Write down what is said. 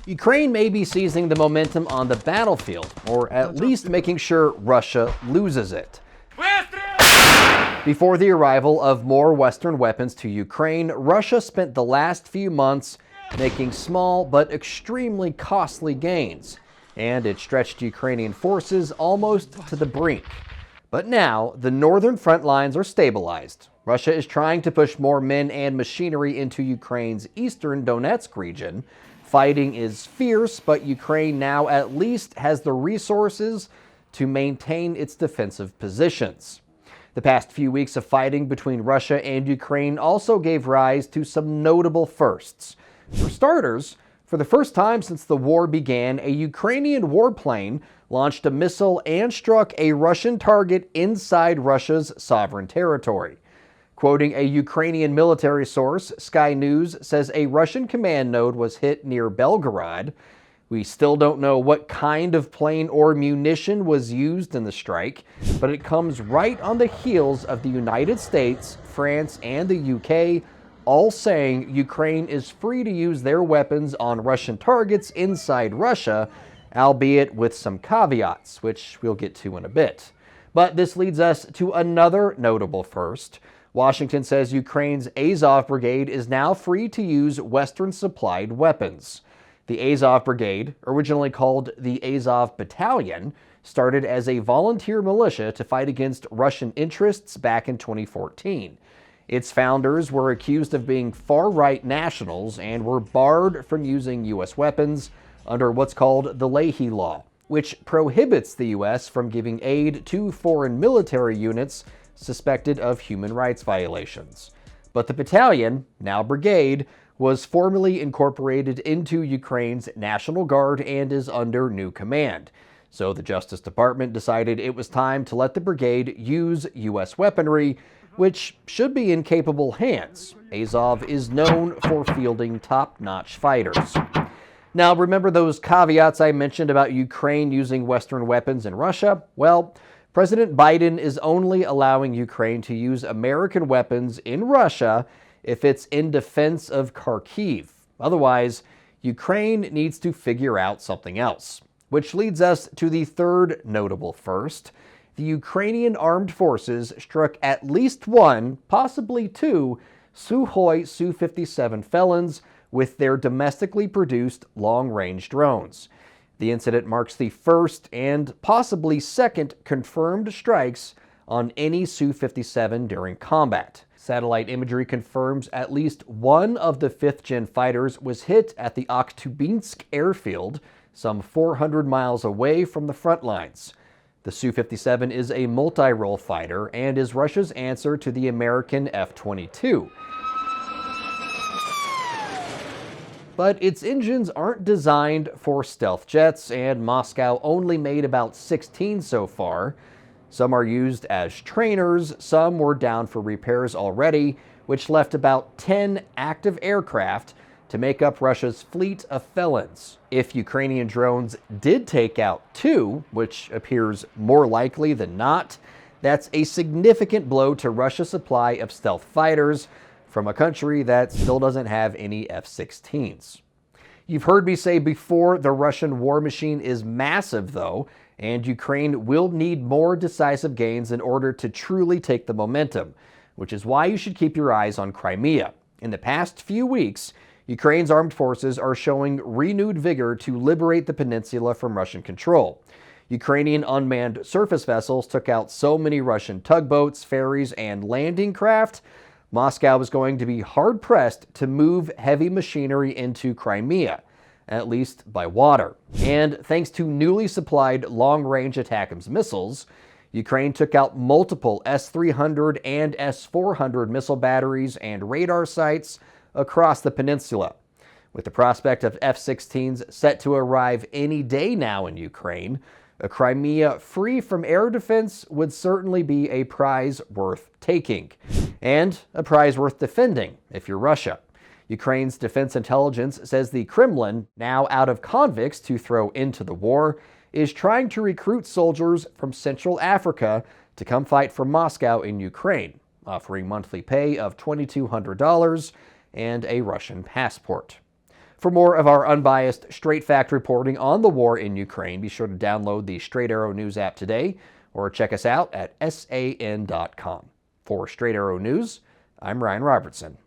Ukraine may be seizing the momentum on the battlefield, or at least making sure Russia loses it. Before the arrival of more Western weapons to Ukraine, Russia spent the last few months making small but extremely costly gains, and it stretched Ukrainian forces almost to the brink. But now, the northern front lines are stabilized. Russia is trying to push more men and machinery into Ukraine's eastern Donetsk region. Fighting is fierce, but Ukraine now at least has the resources to maintain its defensive positions. The past few weeks of fighting between Russia and Ukraine also gave rise to some notable firsts. For starters, for the first time since the war began, a Ukrainian warplane launched a missile and struck a Russian target inside Russia's sovereign territory. Quoting a Ukrainian military source, Sky News says a Russian command node was hit near Belgorod. We still don't know what kind of plane or munition was used in the strike, but it comes right on the heels of the United States, France, and the UK all saying Ukraine is free to use their weapons on Russian targets inside Russia, albeit with some caveats, which we'll get to in a bit. But this leads us to another notable first. Washington says Ukraine's Azov Brigade is now free to use Western-supplied weapons. The Azov Brigade, originally called the Azov Battalion, started as a volunteer militia to fight against Russian interests back in 2014. Its founders were accused of being far-right nationals and were barred from using U.S. weapons under what's called the Leahy Law, which prohibits the U.S. from giving aid to foreign military units suspected of human rights violations. But the battalion, now brigade, was formally incorporated into Ukraine's National Guard and is under new command. So the Justice Department decided it was time to let the brigade use U.S. weaponry, which should be in capable hands. Azov is known for fielding top-notch fighters. Now, remember those caveats I mentioned about Ukraine using Western weapons in Russia? Well, President Biden is only allowing Ukraine to use American weapons in Russia if it's in defense of Kharkiv. Otherwise, Ukraine needs to figure out something else. Which leads us to the third notable first. The Ukrainian armed forces struck at least one, possibly two, Sukhoi Su-57 felons with their domestically produced long-range drones. The incident marks the first and possibly second confirmed strikes on any Su-57 during combat. Satellite imagery confirms at least one of the 5th-gen fighters was hit at the Akhtubinsk airfield, some 400 miles away from the front lines. The Su-57 is a multi-role fighter and is Russia's answer to the American F-22. But its engines aren't designed for stealth jets, and Moscow only made about 16 so far. Some are used as trainers, some were down for repairs already, which left about 10 active aircraft to make up Russia's fleet of felons. If Ukrainian drones did take out two, which appears more likely than not, that's a significant blow to Russia's supply of stealth fighters from a country that still doesn't have any F-16s. You've heard me say before, the Russian war machine is massive though, and Ukraine will need more decisive gains in order to truly take the momentum, which is why you should keep your eyes on Crimea. In the past few weeks, Ukraine's armed forces are showing renewed vigor to liberate the peninsula from Russian control. Ukrainian unmanned surface vessels took out so many Russian tugboats, ferries, and landing craft, Moscow is going to be hard-pressed to move heavy machinery into Crimea, at least by water. And thanks to newly supplied long-range ATACMS missiles, Ukraine took out multiple S-300 and S-400 missile batteries and radar sites across the peninsula. With the prospect of F-16s set to arrive any day now in Ukraine, a Crimea free from air defense would certainly be a prize worth taking, and a prize worth defending if you're Russia. Ukraine's defense intelligence says the Kremlin, now out of convicts to throw into the war, is trying to recruit soldiers from Central Africa to come fight for Moscow in Ukraine, offering monthly pay of $2,200 and a Russian passport. For more of our unbiased, straight fact reporting on the war in Ukraine, be sure to download the Straight Arrow News app today or check us out at san.com. For Straight Arrow News, I'm Ryan Robertson.